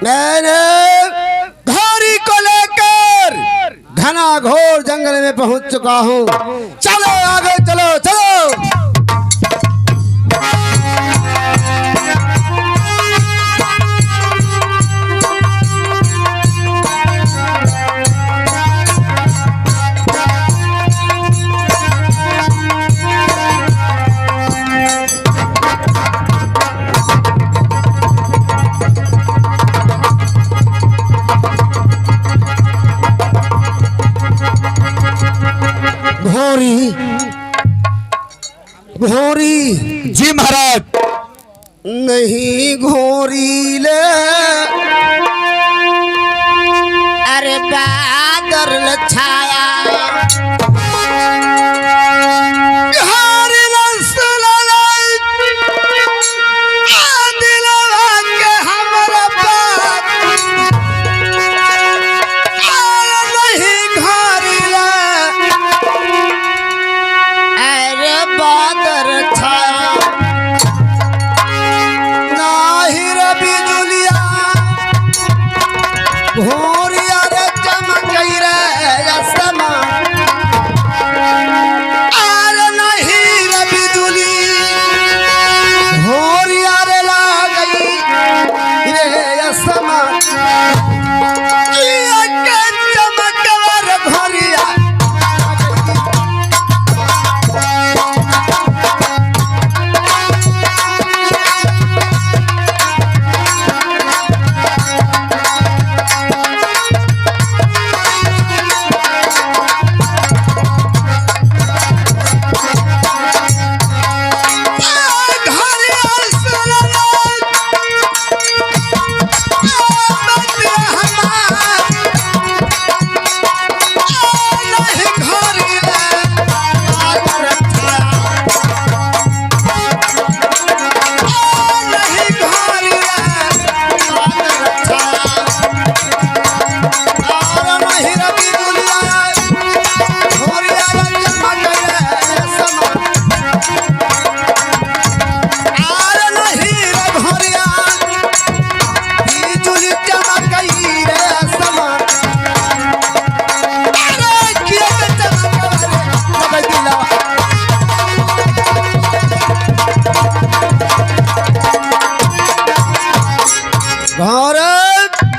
मैंने घोड़ी को लेकर घना घोर जंगल में पहुंच चुका हूं। चलो आगे चलो चलो। घोड़ी घोड़ी जी महाराज। नहीं घोड़ी ले, अरे बादल छाया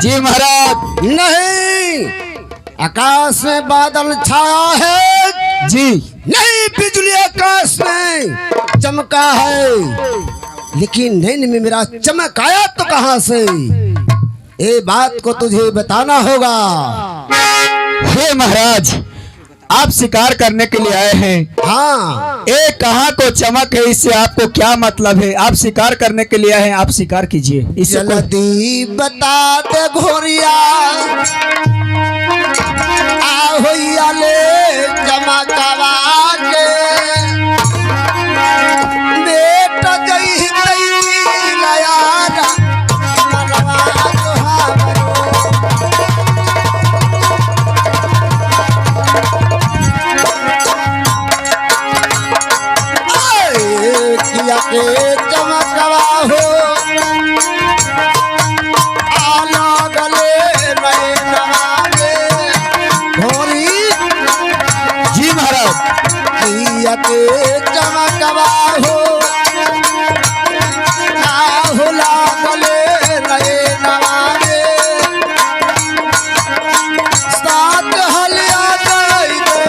जी महाराज। नहीं, आकाश में बादल छाया है जी। नहीं, बिजली आकाश में चमका है, लेकिन नैन में मेरा चमक आया तो कहां से? ये बात को तुझे बताना होगा। हे महाराज, आप शिकार करने के लिए आए हैं। हाँ, एक कहाँ को चमक है, इससे आपको क्या मतलब है? आप शिकार करने के लिए आए हैं, आप शिकार कीजिए। इससे जल्दी बता दे घोरिया, आहोइया ले चमकवा के बेटा जई तई लयारा मनवा किया के चमकवा हो, आला गले नए नवागे घोड़ी। जी महाराज। किया के चमकवा हो, आहुला गले नए नवागे साथ हलिया गई दे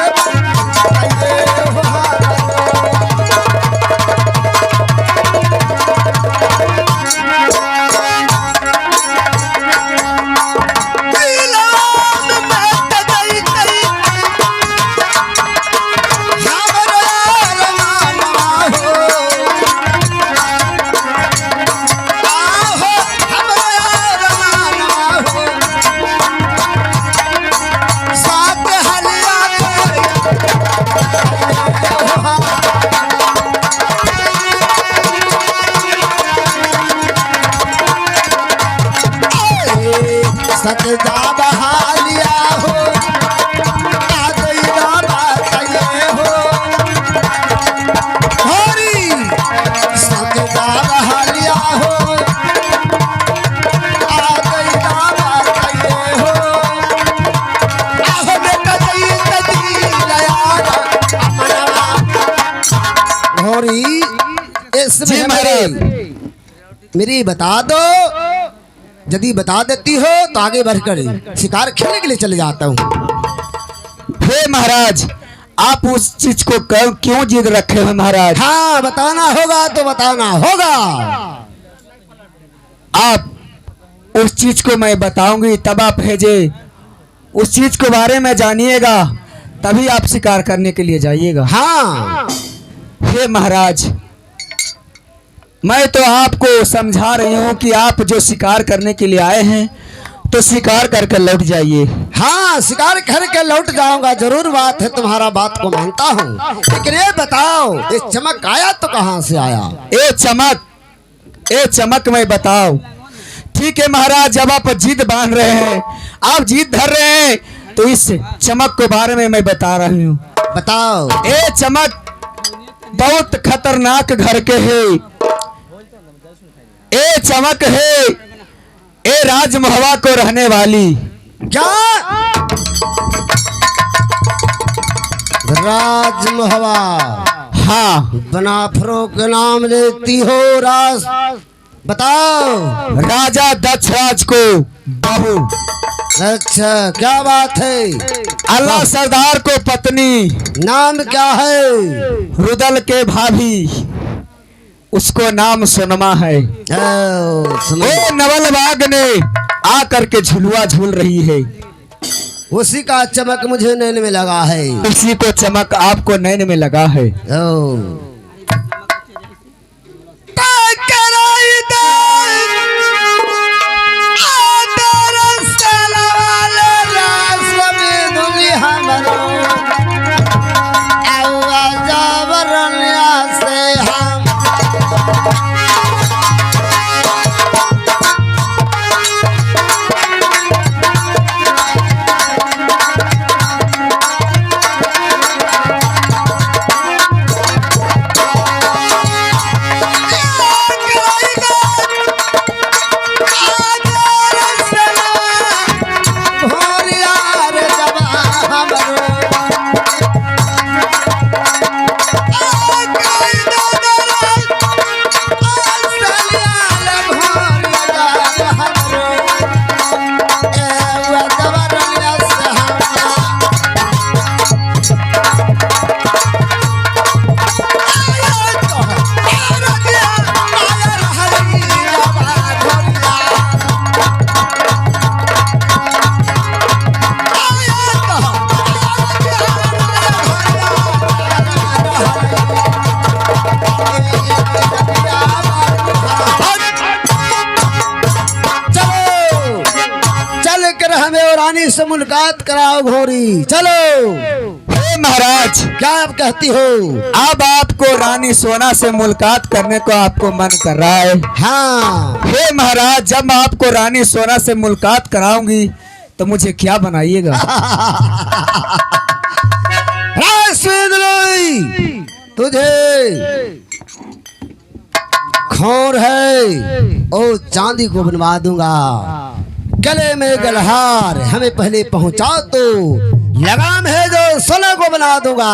सच जा बहालिया हो, आ गई बाबा ये हो घोड़ी। सच जा बहालिया हो, आ गई मेरी बता दो, यदि बता देती हो तो आगे बढ़कर शिकार खेलने के लिए चले जाता हूँ। हे महाराज, आप उस चीज को क्यों जिद रखे हो महाराज? हाँ, बताना होगा तो बताना होगा। आप उस चीज को मैं बताऊंगी तब आप भेजे, उस चीज के बारे में जानिएगा तभी आप शिकार करने के लिए जाइएगा। हाँ, हे महाराज, मैं तो आपको समझा रही हूँ कि आप जो शिकार करने के लिए आए हैं तो शिकार करके लौट जाइए। हाँ, शिकार करके लौट जाऊंगा, जरूर बात है, तुम्हारा बात को मानता हूँ। लेकिन ये बताओ, ये चमक आया तो कहाँ से आया? ए चमक मैं बताओ। ठीक है महाराज, जब आप जिद बांध रहे हैं, आप जिद धर रहे हैं, तो इस चमक के बारे में मैं बता रही हूँ। बताओ। ए चमक बहुत खतरनाक घर के है। ए चमक है ए राजमहवा को रहने वाली। क्या? राजमहवा? हाँ, बनाफरों के नाम लेती हो राज? बताओ। राजा दक्षराज को बहू। अच्छा, क्या बात है? अल्लाह सरदार को पत्नी। नाम क्या है? रुदल के भाभी, उसको नाम सोनमा है। सुनो। ओ नवल बाग ने आकर के झुलुआ झूल रही है, उसी का चमक मुझे नैन में लगा है। उसी को चमक आपको नैन में लगा है। रानी से मुलाकात कराओ घोरी, चलो। हे महाराज, क्या आप कहती हो? अब आपको रानी सोना से मुलाकात करने को आपको मन कर रहा है? हाँ। हे महाराज, जब आपको रानी सोना से मुलाकात कराऊंगी तो मुझे क्या बनाइएगा? तुझे खोर है ओ चांदी को बनवा दूंगा, गले में गलहार हमें पहले पहुंचा तो लगाम है जो सोना को बना दूंगा।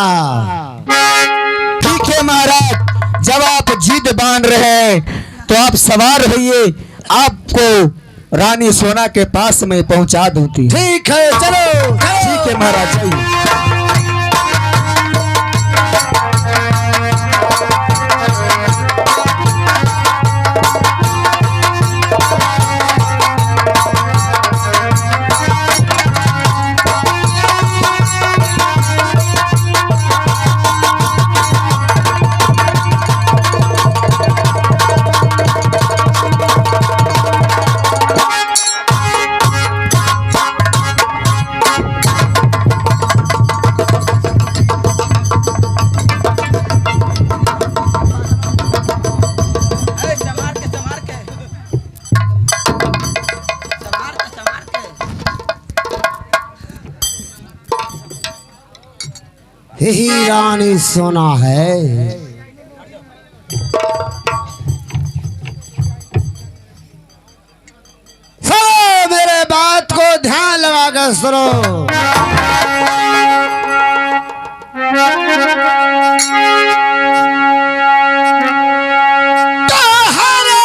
ठीक है महाराज, जब आप जिद बांध रहे हैं तो आप सवार रहिए, आपको रानी सोना के पास में पहुंचा दूंगी। ठीक है, चलो। ठीक है महाराज, जाइए। यही रानी सोना है। सुनो मेरे बात को ध्यान लगा कर सुनो। तो हरे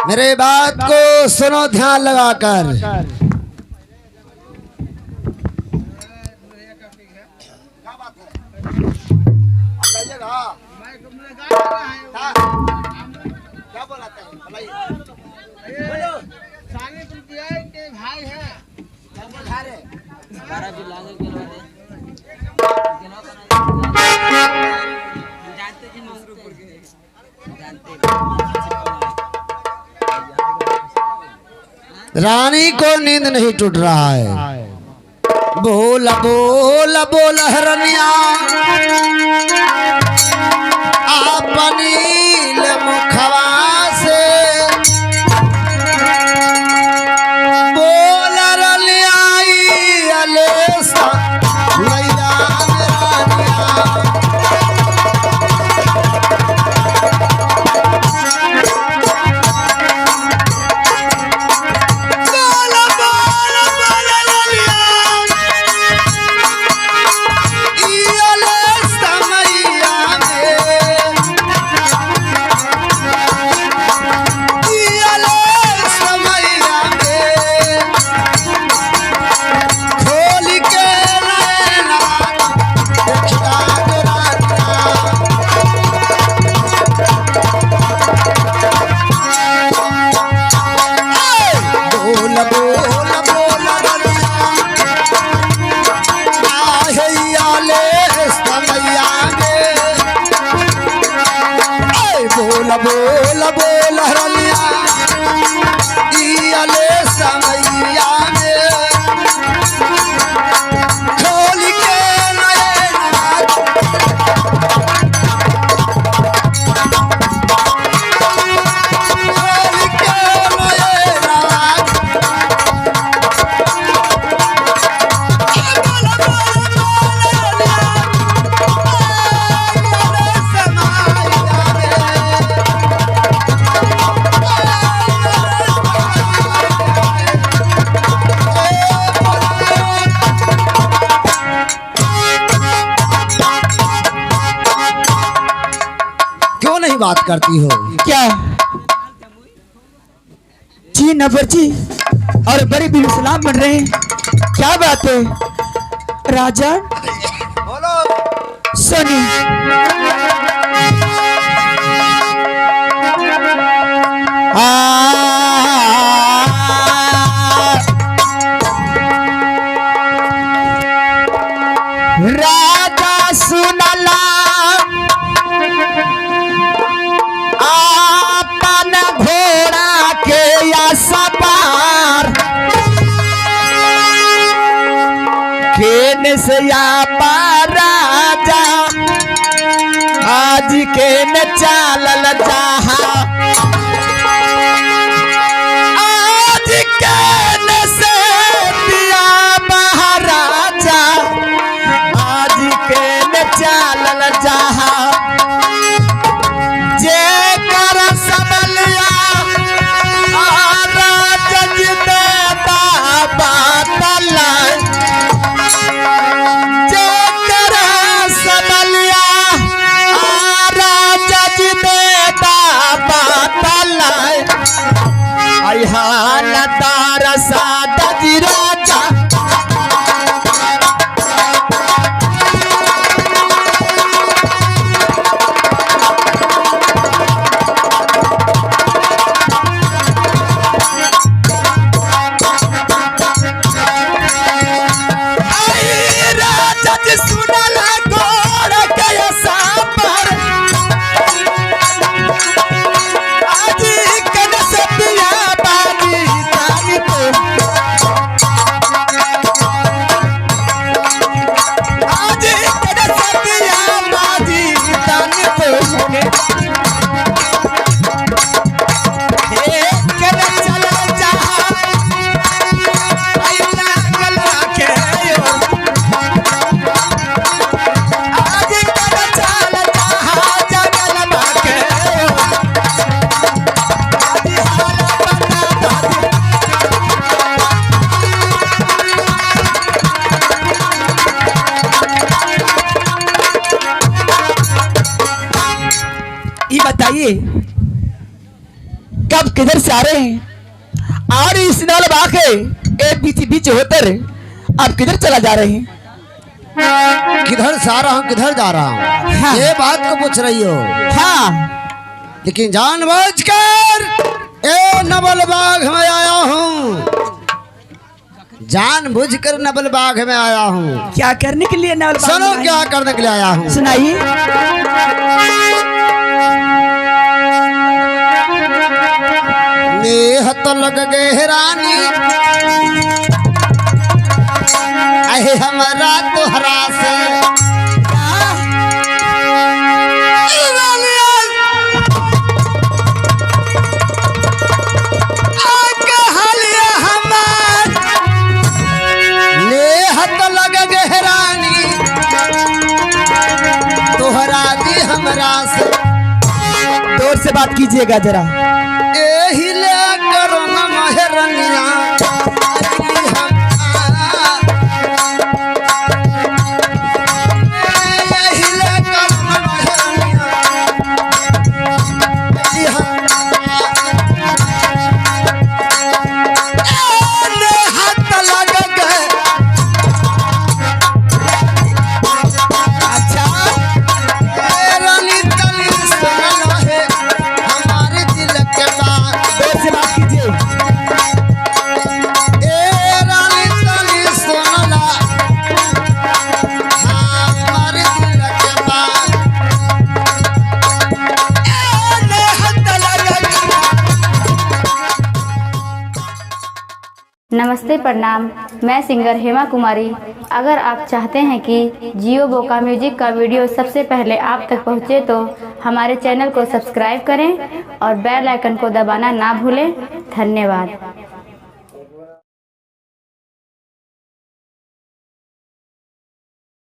मेरे बात को सुनो ध्यान लगाकर। रानी को नींद नहीं टूट रहा है। बोल बोल बोल हरनिया अपनी मुखवा से बोल रलिया अलेसा मैया बोल बोल हरलिया इयाले समैया में खोल के नैना खोल के नैना क्यों नहीं बात करती हो? क्या जी नफर जी और बड़ी बिल सलाम बन रहे हैं, क्या बात है राजा? बोलो। सोनी राजा सुनला आपन घोड़ा के या सवार केन से या राजा आज के न चालल जहा आज के न से दिया महाराजा आज के न चालल जहा जे कर सबलिया राजा जी दे बाबा तला जे कर सबलिया राजा जी दे बाबा तला आई हाल तार सादा जी राजा सुनला गोड़ के सापर आज कन से पिया बाजी तारी तो कब किधर से आ रहे हैं और इस नाल बाके एक बीच बीच होकर आप किधर चला जा रहे हैं? किधर से आ रहा हूँ, किधर जा रहा हूँ, हाँ। ये बात को पूछ रही हो। हाँ, लेकिन जानबूझकर ए नवल बाग में आया हूँ, जानबूझकर नवल बाग में आया हूँ। क्या करने के लिए नवल बाग सुनो में आए? क्या करने के लिए आया हूँ। सुनाइए। नेह तो लग गए रानी, अहे हमारा तोहरा से नेह तो लग गए रानी, तोहरा दी हमरा से। जोर से बात कीजिएगा जरा। एही लेकर न महरनिया एही लेकर न महरनिया हाथ लग गए। अच्छा, रानी तनी सुन है हमारे दिल के बात। जोर से बात कीजिए। ए रानी तनी सुन हमारे दिल के बात। हाथ लग नमस्ते, प्रणाम। मैं सिंगर हेमा कुमारी। अगर आप चाहते हैं कि जियो बोका म्यूजिक का वीडियो सबसे पहले आप तक पहुंचे तो हमारे चैनल को सब्सक्राइब करें और बेल आइकन को दबाना ना भूलें। धन्यवाद।